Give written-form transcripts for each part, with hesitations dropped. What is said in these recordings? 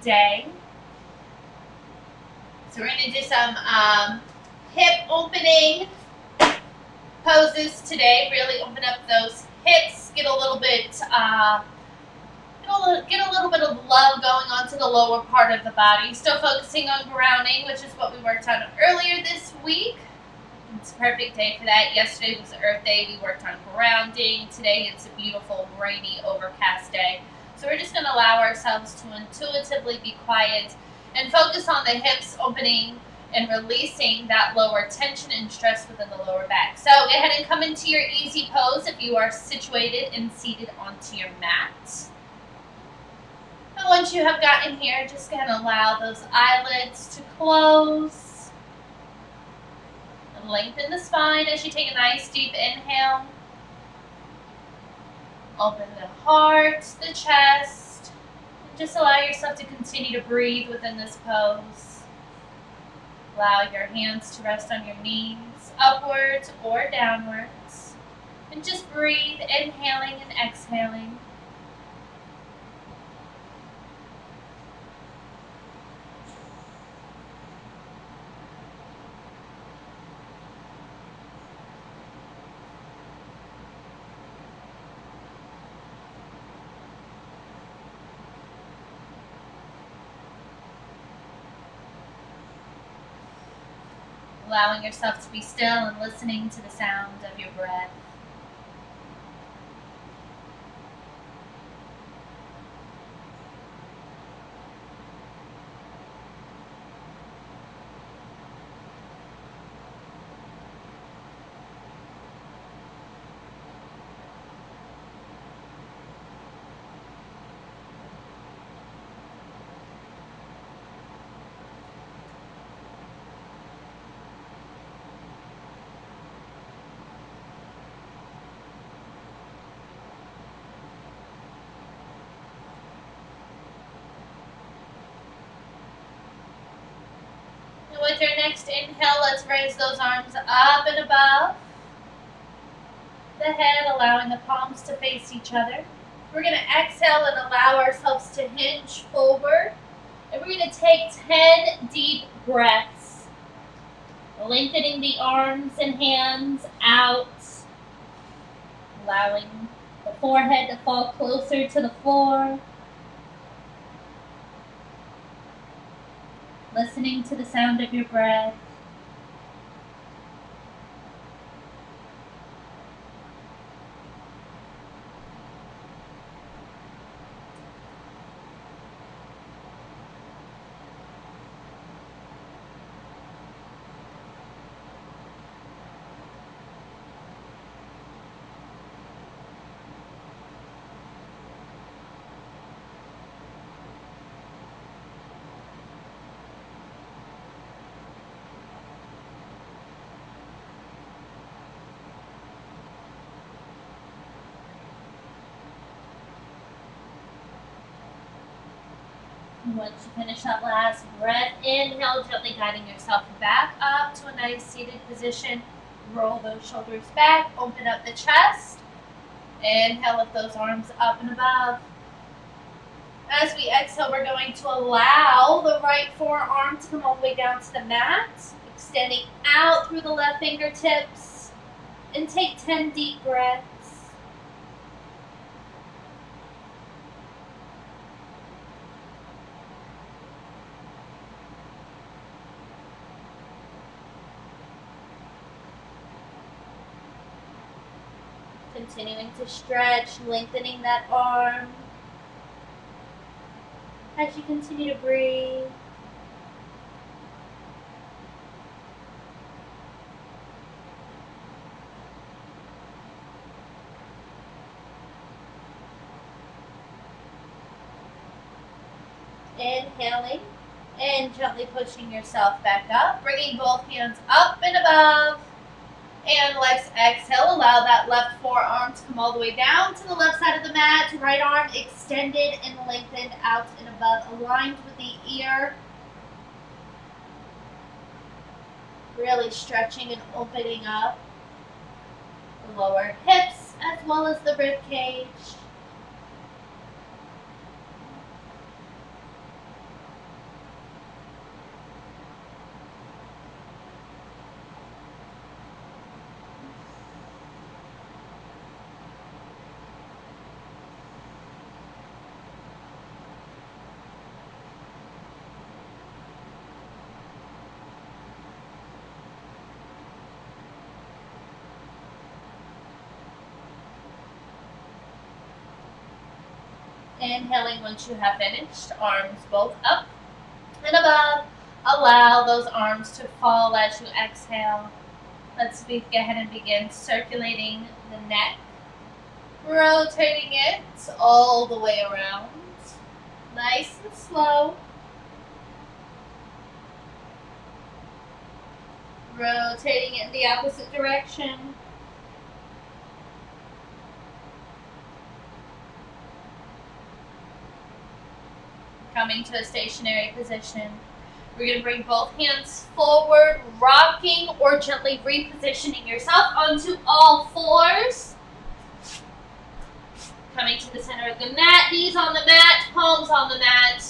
day. So we're going to do some hip opening poses today. Really open up those hips, get a little bit of love going onto the lower part of the body. Still focusing on grounding, which is what we worked on earlier this week. It's a perfect day for that. Yesterday was Earth Day. We worked on grounding. Today it's a beautiful, rainy, overcast day. So we're just going to allow ourselves to intuitively be quiet and focus on the hips opening and releasing that lower tension and stress within the lower back. So go ahead and come into your easy pose if you are situated and seated onto your mat. And once you have gotten here, just going to allow those eyelids to close. And lengthen the spine as you take a nice deep inhale. Open the heart, the chest. And just allow yourself to continue to breathe within this pose. Allow your hands to rest on your knees, upwards or downwards. And just breathe, inhaling and exhaling. Allowing yourself to be still and listening to the sound of your breath. With your next inhale, let's raise those arms up and above the head, allowing the palms to face each other. We're going to exhale and allow ourselves to hinge forward. And we're going to take 10 deep breaths, lengthening the arms and hands out, allowing the forehead to fall closer to the floor. Listening to the sound of your breath. Once you finish that last breath, inhale, gently guiding yourself back up to a nice seated position. Roll those shoulders back, open up the chest. Inhale, lift those arms up and above. As we exhale, we're going to allow the right forearm to come all the way down to the mat, extending out through the left fingertips, and take 10 deep breaths. Continuing to stretch, lengthening that arm as you continue to breathe. Inhaling and gently pushing yourself back up, bringing both hands up and above. And let's exhale. Allow that left forearm to come all the way down to the left side of the mat. Right arm extended and lengthened out and above, aligned with the ear. Really stretching and opening up the lower hips as well as the rib cage. Inhaling once you have finished, arms both up and above. Allow those arms to fall as you exhale. Let's go ahead and begin circulating the neck, rotating it all the way around, nice and slow. Rotating it in the opposite direction. Coming to a stationary position. We're going to bring both hands forward, rocking or gently repositioning yourself onto all fours. Coming to the center of the mat, knees on the mat, palms on the mat,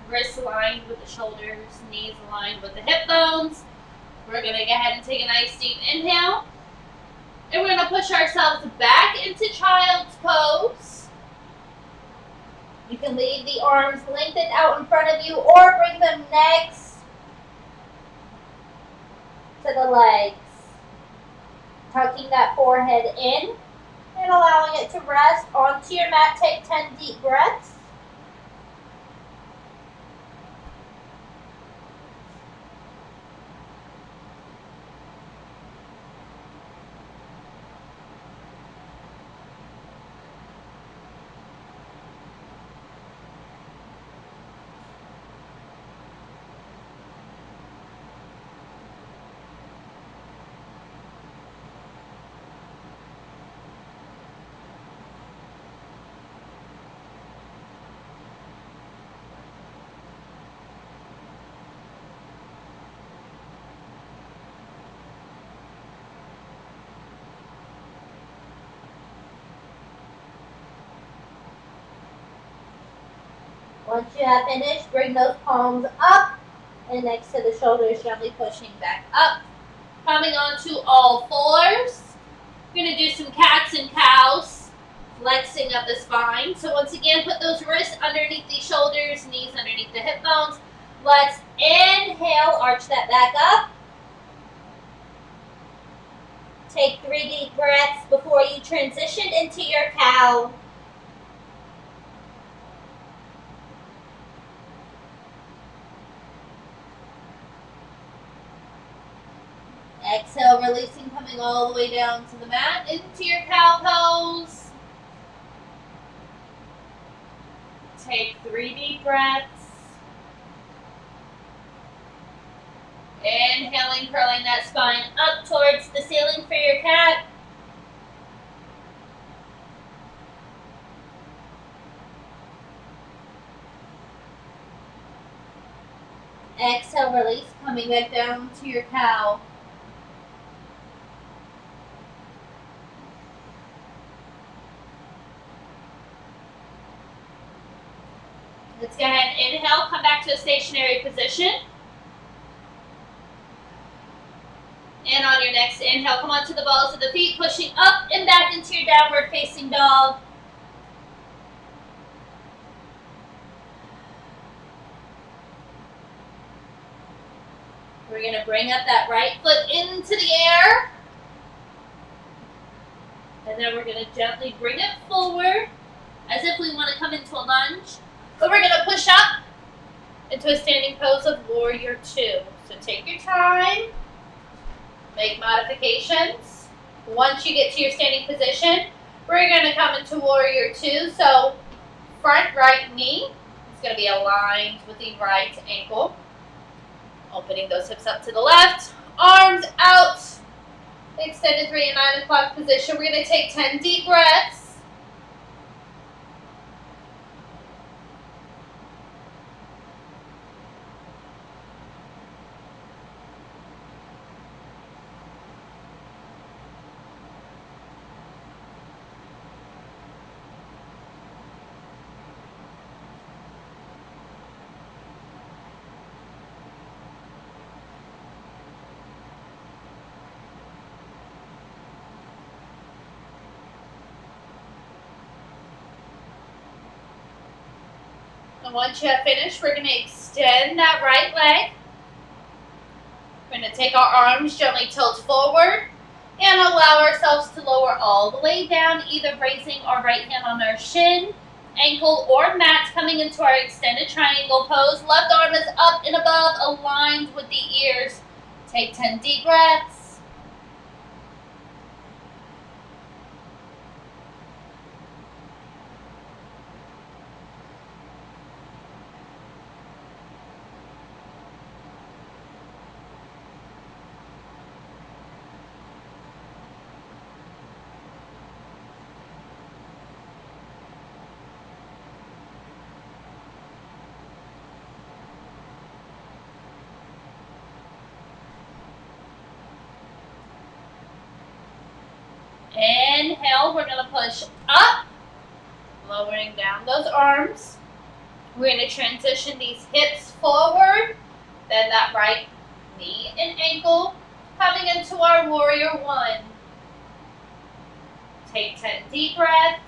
wrists aligned with the shoulders, knees aligned with the hip bones. We're going to go ahead and take a nice deep inhale. And we're going to push ourselves back into child's pose. You can leave the arms lengthened out in front of you or bring them next to the legs. Tucking that forehead in and allowing it to rest onto your mat. Take 10 deep breaths. Once you have finished, bring those palms up and next to the shoulders, gently pushing back up. Coming onto all fours. We're going to do some cats and cows, flexing up the spine. So once again, put those wrists underneath the shoulders, knees underneath the hip bones. Let's inhale, arch that back up. Take 3 deep breaths before you transition into your cow. Exhale, releasing, coming all the way down to the mat, into your cow pose. Take 3 deep breaths. Inhaling, curling that spine up towards the ceiling for your cat. Exhale, release, coming back down to your cow. Let's go ahead and inhale, come back to a stationary position. And on your next inhale, come onto the balls of the feet, pushing up and back into your downward facing dog. We're going to bring up that right foot into the air. And then we're going to gently bring it forward as if we want to come into a lunge. But we're going to push up into a standing pose of Warrior 2. So take your time. Make modifications. Once you get to your standing position, we're going to come into Warrior 2. So front right knee is going to be aligned with the right ankle. Opening those hips up to the left. Arms out. Extended 3 and 9 o'clock position. We're going to take 10 deep breaths. And once you have finished, we're going to extend that right leg. We're going to take our arms, gently tilt forward, and allow ourselves to lower all the way down, either raising our right hand on our shin, ankle or mat, coming into our extended triangle pose. Left arm is up and above, aligned with the ears. Take 10 deep breaths. Inhale, we're going to push up, lowering down those arms. We're going to transition these hips forward, bend that right knee and ankle, coming into our warrior one. Take 10 deep breaths.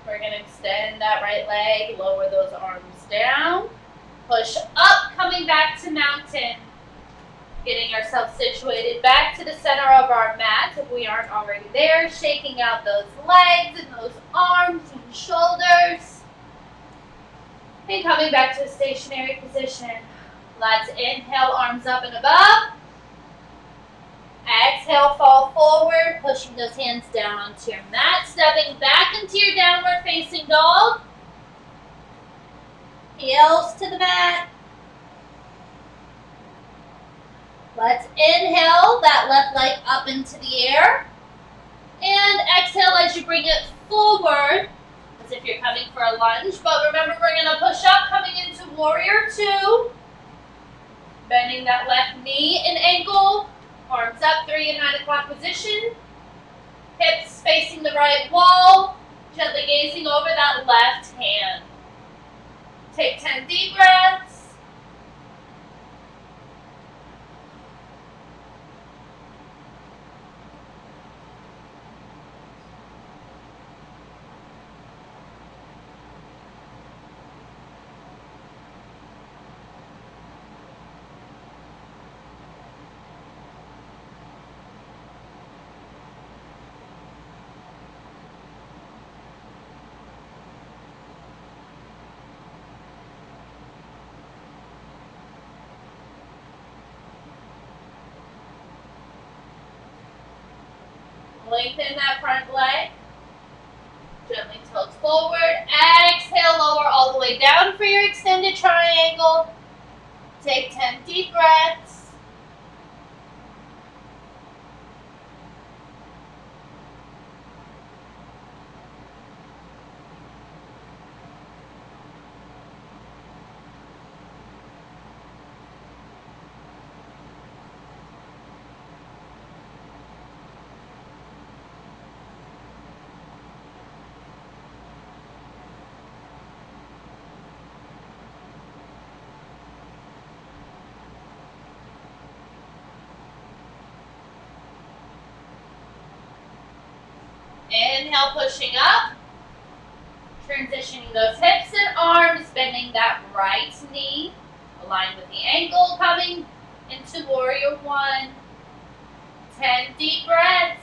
We're going to extend that right leg, lower those arms down, push up, coming back to mountain, getting ourselves situated back to the center of our mat if we aren't already there, shaking out those legs and those arms and shoulders, and coming back to a stationary position. Let's inhale, arms up and above. Exhale, fall forward, pushing those hands down onto your mat, stepping back into your downward facing dog. Heels to the mat. Let's inhale that left leg up into the air. And exhale as you bring it forward, as if you're coming for a lunge. But remember, we're going to push up, coming into warrior two. Bending that left knee and ankle. Arms up, 3 and 9 o'clock position. Hips facing the right wall. Gently gazing over that left hand. Take 10 deep breaths. Lengthen that front leg. Gently tilt forward. Exhale, lower all the way down for your extended triangle. Take 10 deep breaths. Inhale, pushing up. Transitioning those hips and arms, bending that right knee. Align with the ankle, coming into warrior one. 10 deep breaths.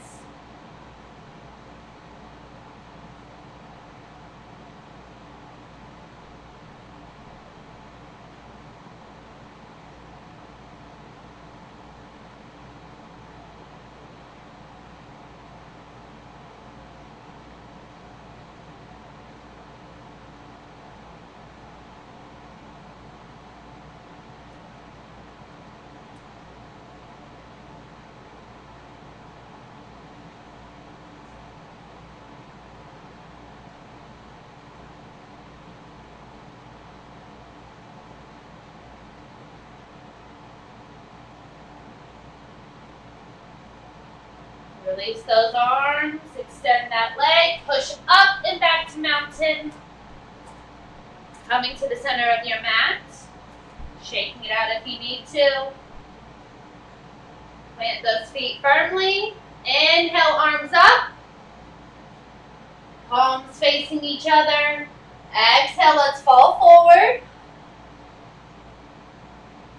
Release those arms, extend that leg, push up and back to mountain. Coming to the center of your mat, shaking it out if you need to. Plant those feet firmly. Inhale, arms up. Palms facing each other. Exhale, let's fall forward.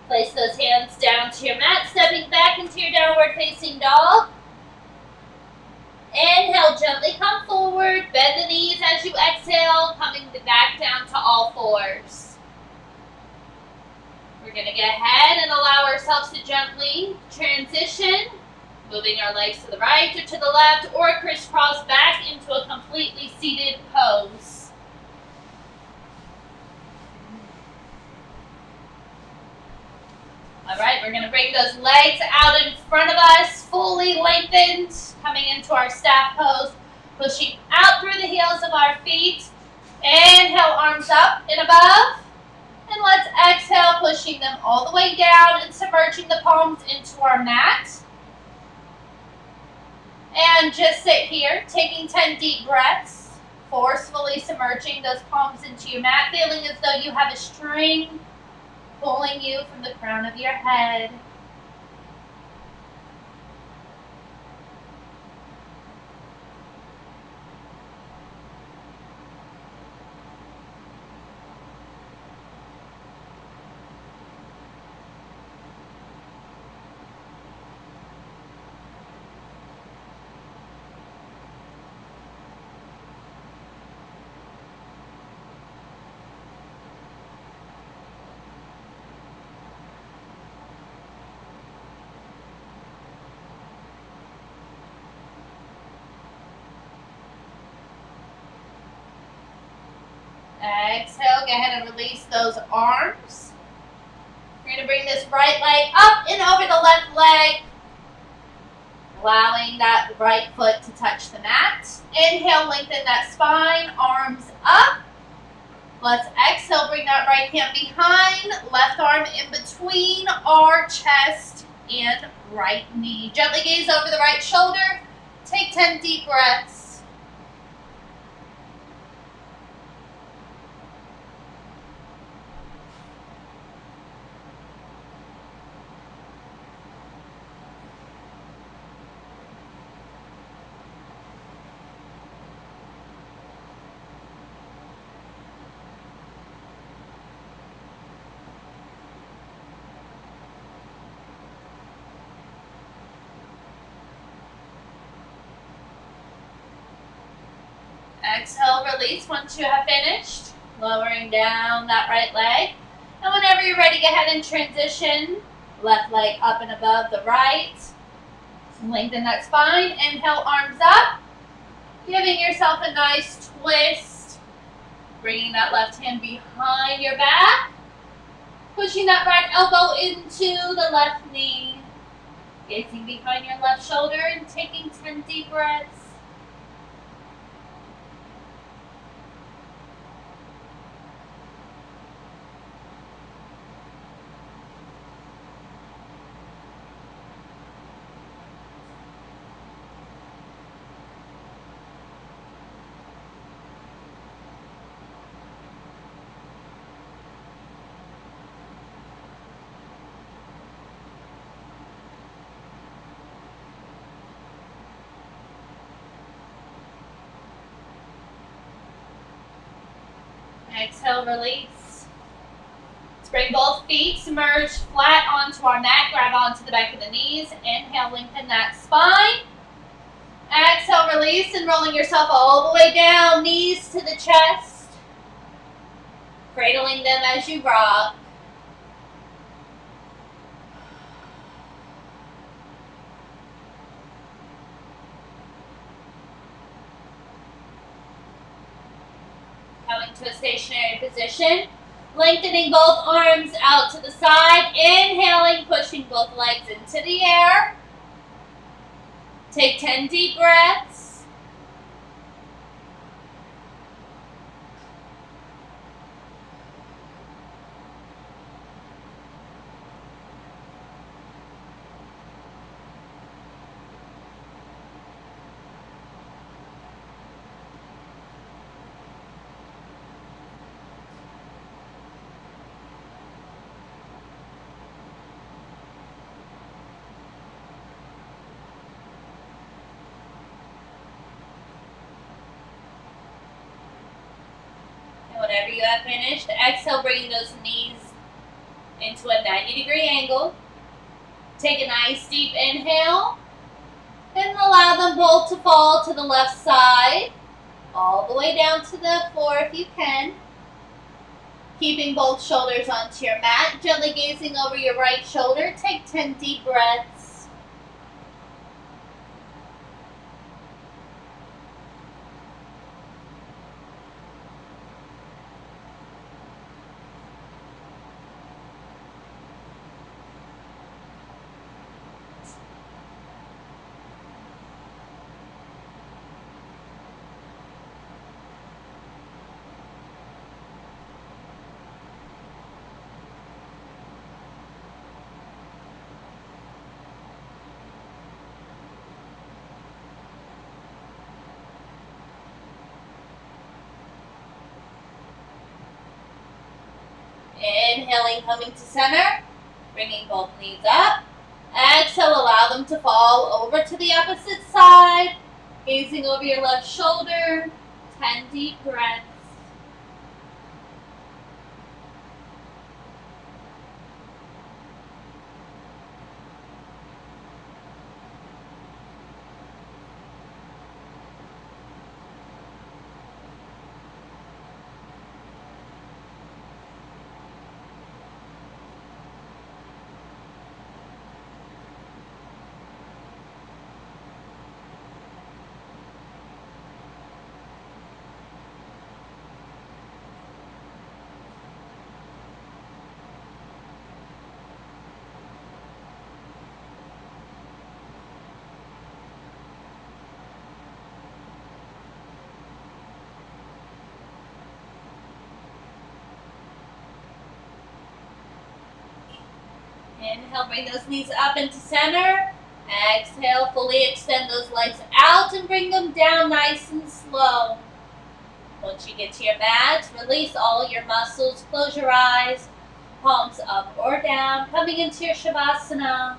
Place those hands down to your mat, stepping back into your downward facing dog. Inhale, gently come forward. Bend the knees as you exhale, coming back down to all fours. We're going to get ahead and allow ourselves to gently transition, moving our legs to the right or to the left, or crisscross back into a completely seated pose. All right, we're going to bring those legs out in front of us, fully lengthened, coming into our staff pose, pushing out through the heels of our feet. Inhale, arms up and above. And let's exhale, pushing them all the way down and submerging the palms into our mat. And just sit here, taking 10 deep breaths, forcefully submerging those palms into your mat, feeling as though you have a string pulling you from the crown of your head. Exhale, go ahead and release those arms. We're going to bring this right leg up and over the left leg, allowing that right foot to touch the mat. Inhale, lengthen that spine, arms up. Let's exhale, bring that right hand behind, left arm in between our chest and right knee. Gently gaze over the right shoulder. Take 10 deep breaths. Exhale, release once you have finished. Lowering down that right leg. And whenever you're ready, go ahead and transition. Left leg up and above the right. Lengthen that spine. Inhale, arms up. Giving yourself a nice twist. Bringing that left hand behind your back. Pushing that right elbow into the left knee. Gazing behind your left shoulder and taking 10 deep breaths. Exhale, release. Let's bring both feet, submerge flat onto our mat, grab onto the back of the knees. Inhale, lengthen that spine. Exhale, release, and rolling yourself all the way down, knees to the chest. Cradling them as you rock. Coming to a stationary position, lengthening both arms out to the side, inhaling, pushing both legs into the air. Take 10 deep breaths. Whenever you have finished, exhale, bringing those knees into a 90-degree angle. Take a nice deep inhale and allow them both to fall to the left side, all the way down to the floor if you can. Keeping both shoulders onto your mat, gently gazing over your right shoulder. Take 10 deep breaths. Inhaling, coming to center, bringing both knees up. Exhale, allow them to fall over to the opposite side, gazing over your left shoulder. 10 deep breaths. Inhale, bring those knees up into center. Exhale, fully extend those legs out and bring them down nice and slow. Once you get to your mat, release all your muscles. Close your eyes, palms up or down, coming into your Shavasana.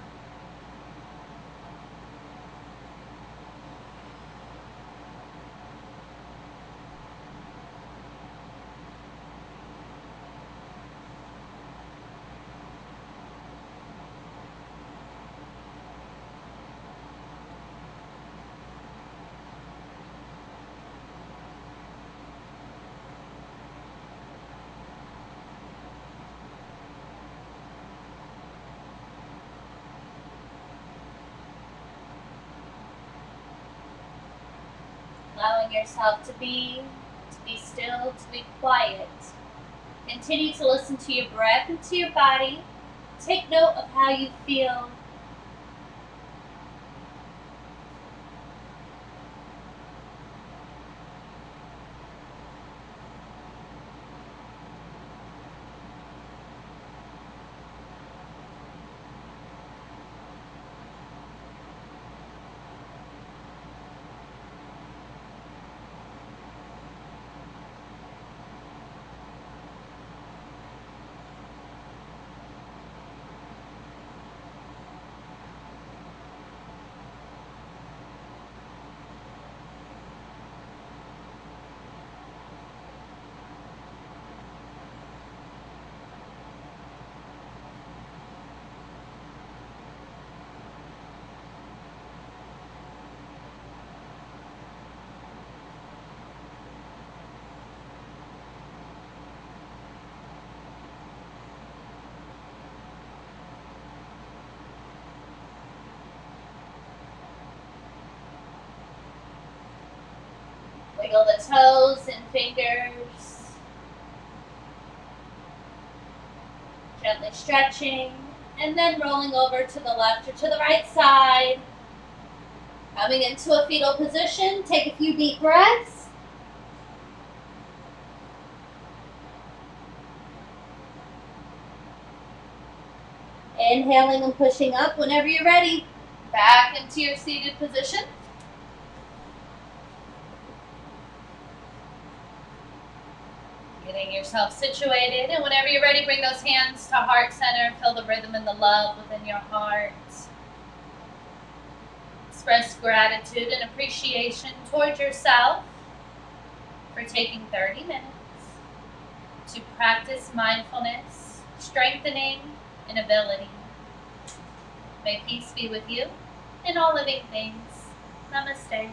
Allowing yourself to be still, to be quiet. Continue to listen to your breath and to your body. Take note of how you feel. Wiggle the toes and fingers. Gently stretching, and then rolling over to the left or to the right side. Coming into a fetal position, take a few deep breaths. Inhaling and pushing up whenever you're ready. Back into your seated position. Getting yourself situated, and whenever you're ready, bring those hands to heart center. Feel the rhythm and the love within your heart. Express gratitude and appreciation towards yourself for taking 30 minutes. to practice mindfulness, strengthening an ability. May peace be with you and all living things. Namaste.